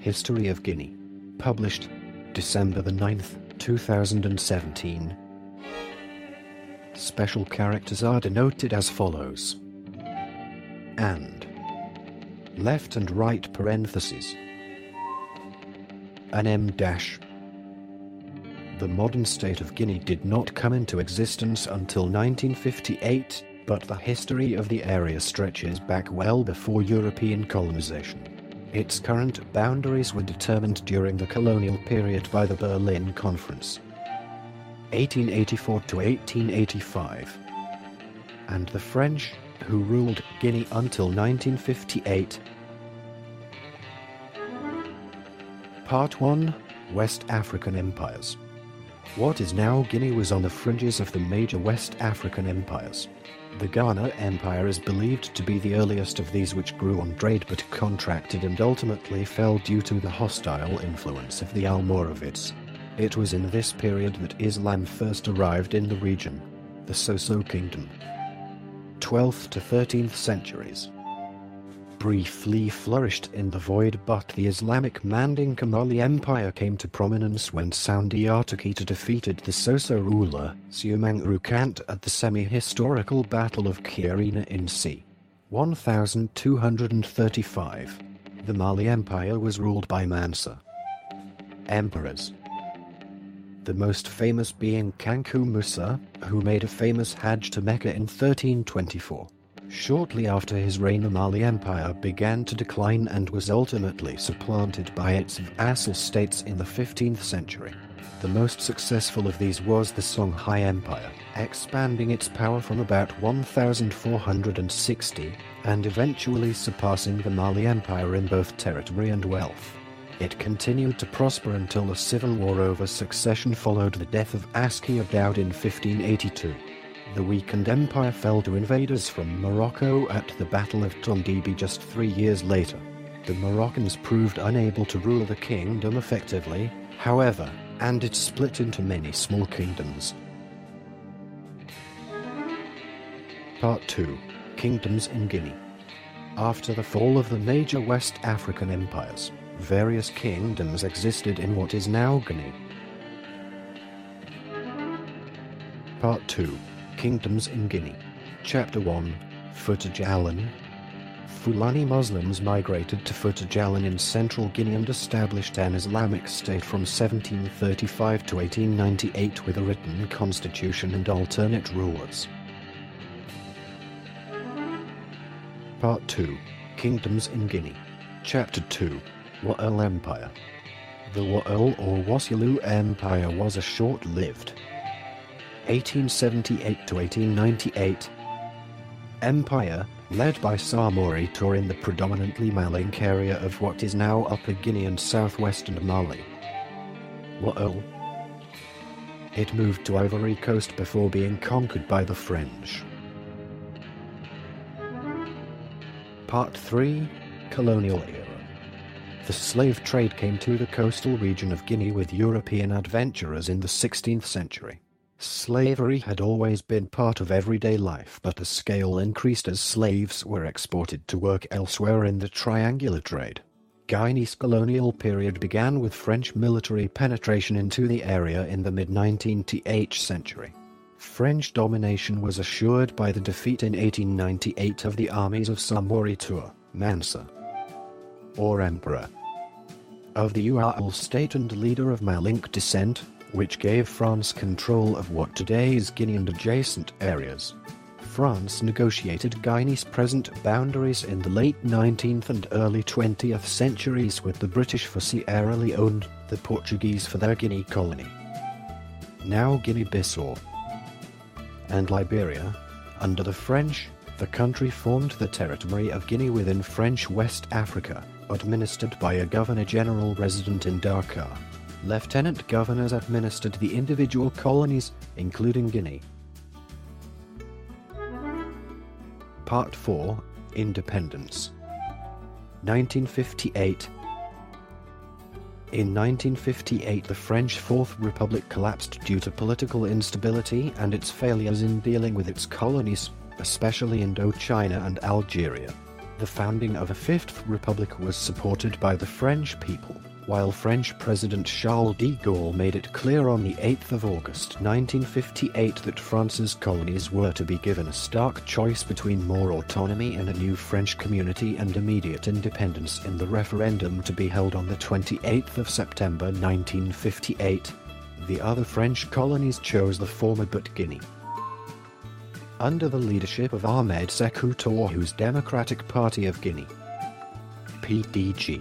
History of Guinea. Published December the 9th, 2017. Special characters are denoted as follows. And. Left and right parentheses. An M dash. The modern state of Guinea did not come into existence until 1958, but the history of the area stretches back well before European colonization. Its current boundaries were determined during the colonial period by the Berlin Conference, 1884 to 1885, and the French, who ruled Guinea until 1958. Part 1. West African Empires. What is now Guinea was on the fringes of the major West African empires. The Ghana Empire is believed to be the earliest of these, which grew on trade but contracted and ultimately fell due to the hostile influence of the Almoravids. It was in this period that Islam first arrived in the region, the Soso Kingdom. 12th to 13th centuries. Briefly flourished in the void, but the Islamic Mandinka Mali Empire came to prominence when Soundi Artikita defeated the Soso ruler Sumang Rukant at the semi-historical Battle of Kirina in c. 1235. The Mali Empire was ruled by Mansa emperors, the most famous being Kanku Musa, who made a famous Hajj to Mecca in 1324. Shortly after his reign, the Mali Empire began to decline and was ultimately supplanted by its vassal states in the 15th century. The most successful of these was the Songhai Empire, expanding its power from about 1460 and eventually surpassing the Mali Empire in both territory and wealth. It continued to prosper until a civil war over succession followed the death of Askia Daud in 1582. The weakened empire fell to invaders from Morocco at the Battle of Tondibi just 3 years later. The Moroccans proved unable to rule the kingdom effectively, however, and it split into many small kingdoms. Part 2. Kingdoms in Guinea. After the fall of the major West African empires, various kingdoms existed in what is now Guinea. Part 2. Kingdoms in Guinea. Chapter 1. Fouta Djallon. Fulani Muslims migrated to Fouta Djallon in central Guinea and established an Islamic state from 1735 to 1898 with a written constitution and alternate rulers. Part 2. Kingdoms in Guinea. Chapter 2. Waul Empire. The Waul or Wasilu Empire was a short-lived 1878 to 1898 empire led by Samori Toure in the predominantly Malinke area of what is now Upper Guinea and southwestern Mali. Waul. It moved to Ivory Coast before being conquered by the French. Part 3. Colonial era. The slave trade came to the coastal region of Guinea with European adventurers in the 16th century. Slavery had always been part of everyday life, but the scale increased as slaves were exported to work elsewhere in the triangular trade. Guinea's colonial period began with French military penetration into the area in the mid-19th century. French domination was assured by the defeat in 1898 of the armies of Samori Toure, Mansa, or Emperor, of the Uaul state and leader of Malinke descent, which gave France control of what today is Guinea and adjacent areas. France negotiated Guinea's present boundaries in the late 19th and early 20th centuries with the British for Sierra Leone, the Portuguese for their Guinea colony, now Guinea-Bissau, and Liberia. Under the French, the country formed the territory of Guinea within French West Africa, administered by a governor-general resident in Dakar. Lieutenant governors administered the individual colonies, including Guinea. Part 4. Independence. 1958. In 1958, the French Fourth Republic collapsed due to political instability and its failures in dealing with its colonies, especially Indochina and Algeria. The founding of a fifth republic was supported by the French people, while French President Charles de Gaulle made it clear on the 8th of August 1958 that France's colonies were to be given a stark choice between more autonomy and a new French community and immediate independence in the referendum to be held on the 28th of September 1958. The other French colonies chose the former but Guinea. Under the leadership of Ahmed Sékou Touré, Democratic Party of Guinea, PDG,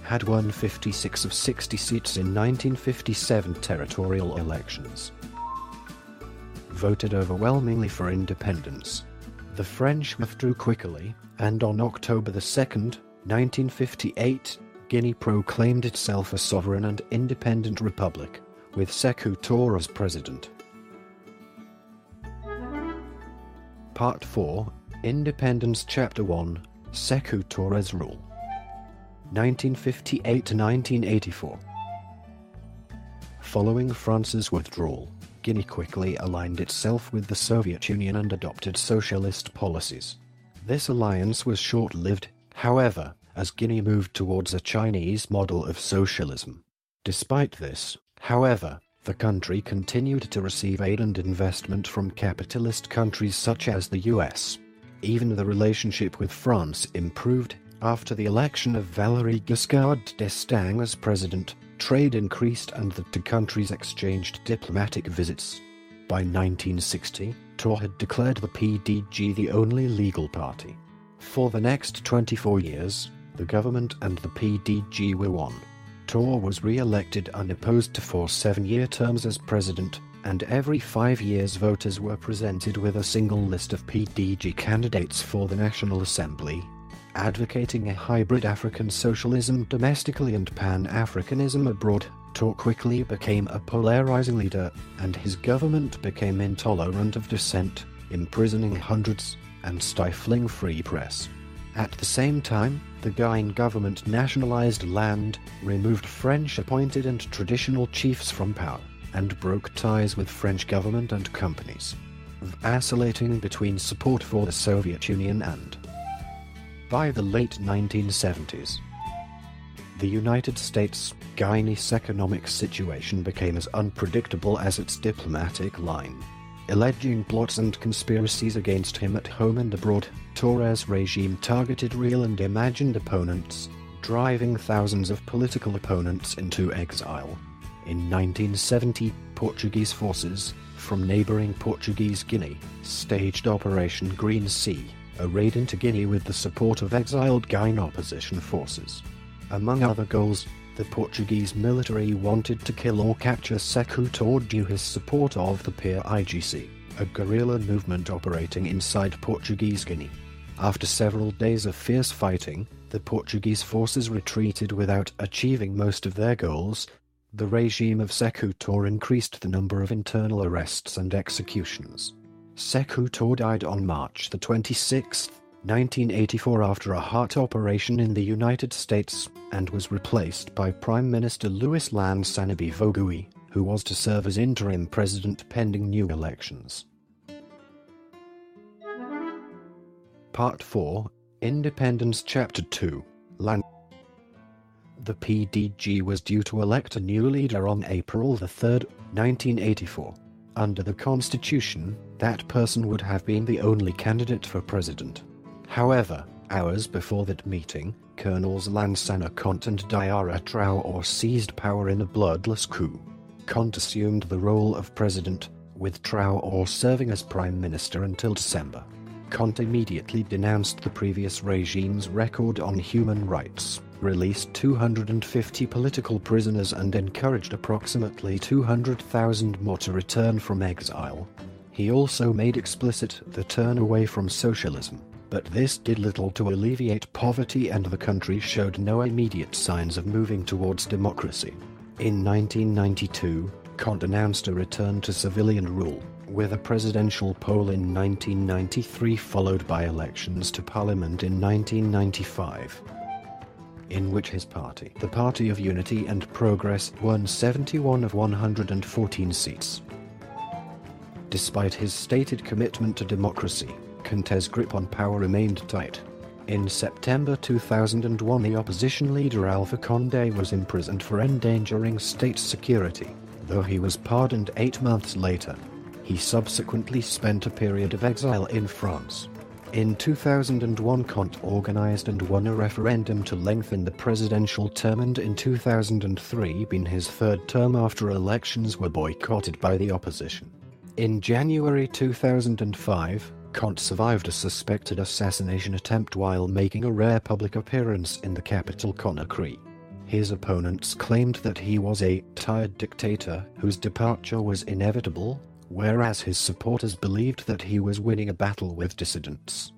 had won 56 of 60 seats in 1957 territorial elections. Voted overwhelmingly for independence. The French withdrew quickly, and on October 2, 1958, Guinea proclaimed itself a sovereign and independent republic, with Sékou Touré as president. Part 4, Independence Chapter 1, Sékou Touré's Rule. 1958 to 1984. Following France's withdrawal, Guinea quickly aligned itself with the Soviet Union and adopted socialist policies. This alliance was short-lived, however, as Guinea moved towards a Chinese model of socialism. Despite this, however, the country continued to receive aid and investment from capitalist countries such as the US. Even the relationship with France improved. After the election of Valéry Giscard d'Estaing as president, trade increased and the two countries exchanged diplomatic visits. By 1960, Touré had declared the PDG the only legal party. For the next 24 years, the government and the PDG were one. Touré was re-elected unopposed for 7-year terms as president, and every 5 years voters were presented with a single list of PDG candidates for the National Assembly. Advocating a hybrid African socialism domestically and Pan-Africanism abroad, Touré quickly became a polarizing leader, and his government became intolerant of dissent, imprisoning hundreds, and stifling free press. At the same time, the Guinean government nationalized land, removed French-appointed and traditional chiefs from power, and broke ties with French government and companies, vacillating between support for the Soviet Union and. By the late 1970s, the United States, Guinea's economic situation became as unpredictable as its diplomatic line. Alleging plots and conspiracies against him at home and abroad, Touré's regime targeted real and imagined opponents, driving thousands of political opponents into exile. In 1970, Portuguese forces, from neighboring Portuguese Guinea, staged Operation Green Sea, a raid into Guinea with the support of exiled Guinean opposition forces. Among other goals, the Portuguese military wanted to kill or capture Sékou Touré due to his support of the PIGC, a guerrilla movement operating inside Portuguese Guinea. After several days of fierce fighting, the Portuguese forces retreated without achieving most of their goals. The regime of Sékou Touré increased the number of internal arrests and executions. Sékou Touré died on March 26, 1984 after a heart operation in the United States, and was replaced by Prime Minister Louis Lansana Bivogui, who was to serve as interim president pending new elections. Part 4, Independence Chapter 2, Land. The PDG was due to elect a new leader on April 3, 1984. Under the Constitution, that person would have been the only candidate for president. However, hours before that meeting, Colonels Lansana Conte and Diarra Traoré seized power in a bloodless coup. Conte assumed the role of president, with Traoré serving as prime minister until December. Conte immediately denounced the previous regime's record on human rights, released 250 political prisoners and encouraged approximately 200,000 more to return from exile. He also made explicit the turn away from socialism, but this did little to alleviate poverty and the country showed no immediate signs of moving towards democracy. In 1992, Conte announced a return to civilian rule, with a presidential poll in 1993 followed by elections to parliament in 1995, in which his party, the Party of Unity and Progress, won 71 of 114 seats. Despite his stated commitment to democracy, Conte's grip on power remained tight. In September 2001, the opposition leader Alpha Condé was imprisoned for endangering state security, though he was pardoned 8 months later. He subsequently spent a period of exile in France. In 2001, Conte organized and won a referendum to lengthen the presidential term, and in 2003 been his third term after elections were boycotted by the opposition. In January 2005, Conte survived a suspected assassination attempt while making a rare public appearance in the capital Conakry. His opponents claimed that he was a tired dictator whose departure was inevitable, whereas his supporters believed that he was winning a battle with dissidents.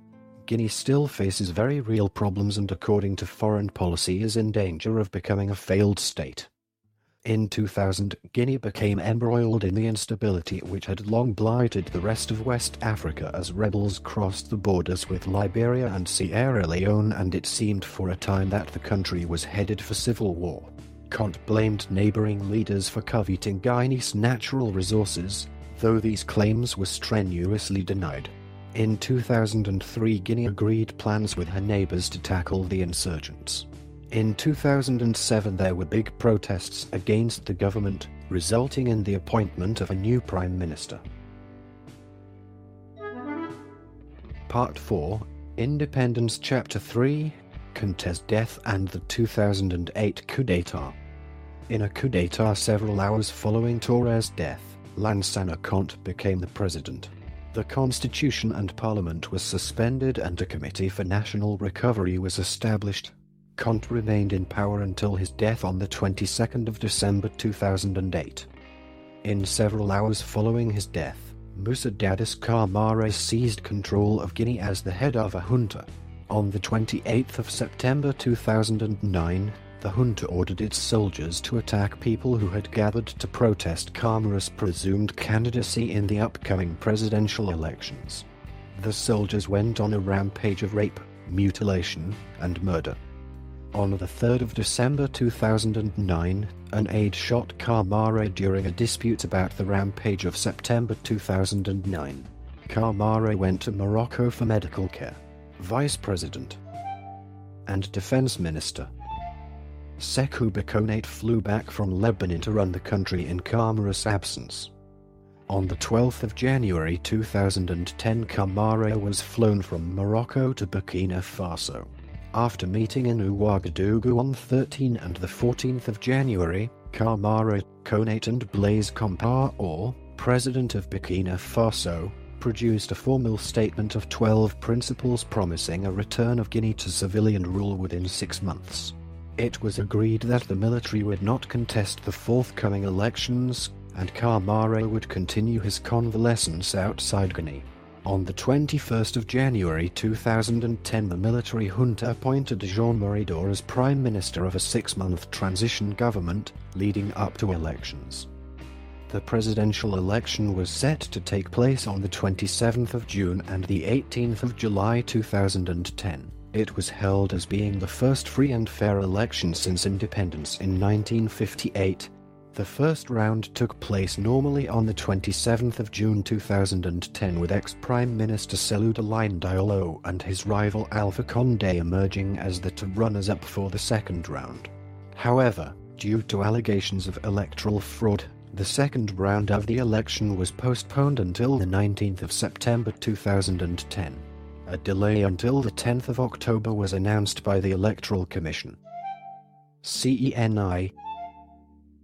Guinea still faces very real problems and, according to foreign policy, is in danger of becoming a failed state. In 2000, Guinea became embroiled in the instability which had long blighted the rest of West Africa as rebels crossed the borders with Liberia and Sierra Leone, and it seemed for a time that the country was headed for civil war. Conte blamed neighboring leaders for coveting Guinea's natural resources, though these claims were strenuously denied. In 2003, Guinea agreed plans with her neighbors to tackle the insurgents. In 2007, there were big protests against the government, resulting in the appointment of a new prime minister. Part 4, Independence Chapter 3, Conte's death and the 2008 coup d'etat. In a coup d'etat several hours following Torres' death, Lansana Conte became the president. The constitution and parliament was suspended and a committee for national recovery was established. Conte remained in power until his death on the 22nd of December 2008. In several hours following his death, Moussa Dadis Camara seized control of Guinea as the head of a junta. On the 28th of September 2009, the junta ordered its soldiers to attack people who had gathered to protest Camara's presumed candidacy in the upcoming presidential elections. The soldiers went on a rampage of rape, mutilation, and murder. On the 3rd of December 2009, an aide shot Camara during a dispute about the rampage of September 2009. Camara went to Morocco for medical care. Vice President and Defense Minister Sékou Konaté flew back from Lebanon to run the country in Camara's absence. On the 12th of January 2010, Camara was flown from Morocco to Burkina Faso. After meeting in Ouagadougou on 13 and the 14th of January, Camara, Konaté and Blaise Compaoré, president of Burkina Faso, produced a formal statement of 12 principles promising a return of Guinea to civilian rule within 6 months. It was agreed that the military would not contest the forthcoming elections, and Camara would continue his convalescence outside Guinea. On the 21st of January 2010, the military junta appointed Jean Mouridor as prime minister of a 6-month transition government, leading up to elections. The presidential election was set to take place on the 27th of June and the 18th of July 2010. It was held as being the first free and fair election since independence in 1958. The first round took place normally on the 27th of June 2010, with ex-Prime Minister Cellou Dalein Diallo and his rival Alpha Condé emerging as the two runners-up for the second round. However, due to allegations of electoral fraud, the second round of the election was postponed until the 19th of September 2010. A delay until the 10th of October was announced by the Electoral Commission. CENI,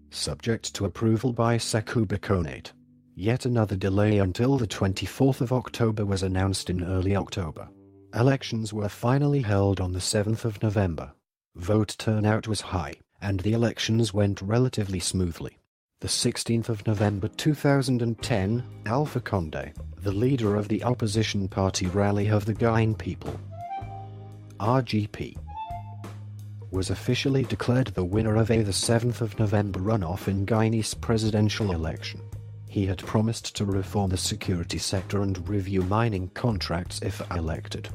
subject to approval by Sékou Konaté. Yet another delay until the 24th of October was announced in early October. Elections were finally held on the 7th of November. Vote turnout was high, and the elections went relatively smoothly. The 16th of November 2010, Alpha Condé, the leader of the opposition party Rally of the Guinean People, RGP, was officially declared the winner of the 7th of November runoff in Guinea's presidential election. He had promised to reform the security sector and review mining contracts if elected.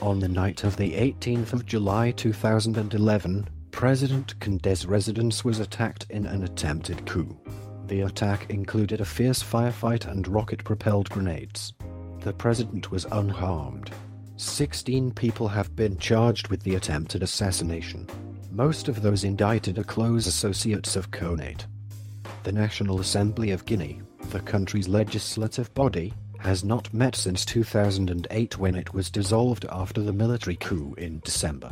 On the night of the 18th of July 2011, President Condé's residence was attacked in an attempted coup. The attack included a fierce firefight and rocket-propelled grenades. The president was unharmed. 16 people have been charged with the attempted assassination. Most of those indicted are close associates of Connate. The National Assembly of Guinea, the country's legislative body, has not met since 2008 when it was dissolved after the military coup in December.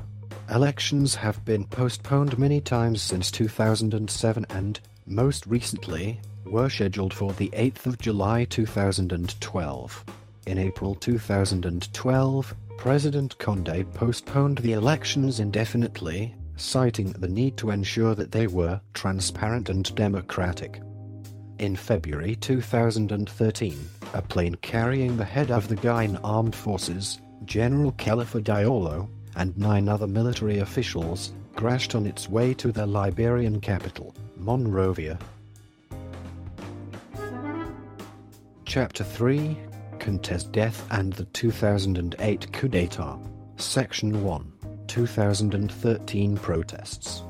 Elections have been postponed many times since 2007 and, most recently, were scheduled for the 8th of July 2012. In April 2012, President Condé postponed the elections indefinitely, citing the need to ensure that they were transparent and democratic. In February 2013, a plane carrying the head of the Guinean Armed Forces, General Khalifa Diallo, and 9 other military officials, crashed on its way to the Liberian capital, Monrovia. Chapter 3: Conte's Death and the 2008 Coup d'etat. Section 1: 2013 Protests.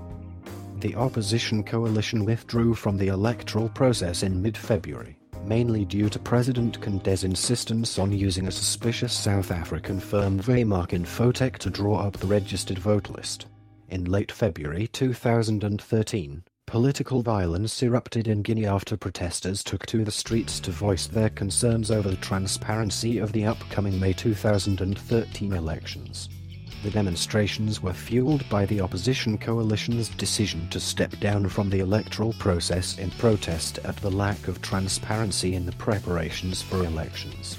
The opposition coalition withdrew from the electoral process in mid-February, mainly due to President Condé's insistence on using a suspicious South African firm Waymark Infotech to draw up the registered vote list. In late February 2013, political violence erupted in Guinea after protesters took to the streets to voice their concerns over the transparency of the upcoming May 2013 elections. The demonstrations were fueled by the opposition coalition's decision to step down from the electoral process in protest at the lack of transparency in the preparations for elections.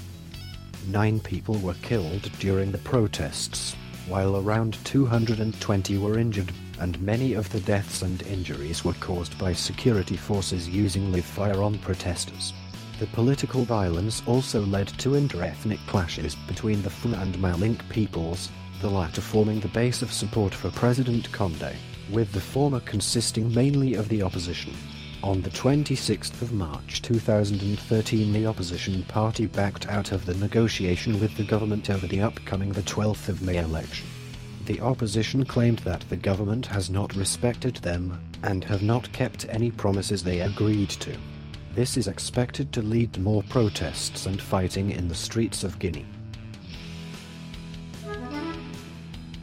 9 people were killed during the protests, while around 220 were injured, and many of the deaths and injuries were caused by security forces using live fire on protesters. The political violence also led to inter-ethnic clashes between the Fang and Bubi peoples, the latter forming the base of support for President Condé, with the former consisting mainly of the opposition. On the 26th of March 2013, the opposition party backed out of the negotiation with the government over the upcoming 12th of May election. The opposition claimed that the government has not respected them, and have not kept any promises they agreed to. This is expected to lead to more protests and fighting in the streets of Guinea.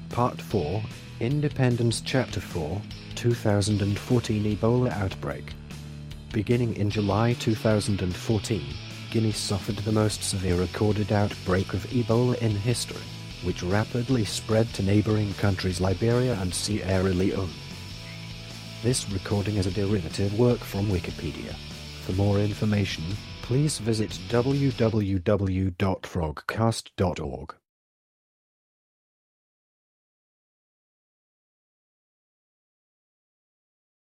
Part 4, Independence Chapter 4, 2014 Ebola Outbreak. Beginning in July 2014, Guinea suffered the most severe recorded outbreak of Ebola in history, which rapidly spread to neighboring countries Liberia and Sierra Leone. This recording is a derivative work from Wikipedia. For more information, please visit www.frogcast.org.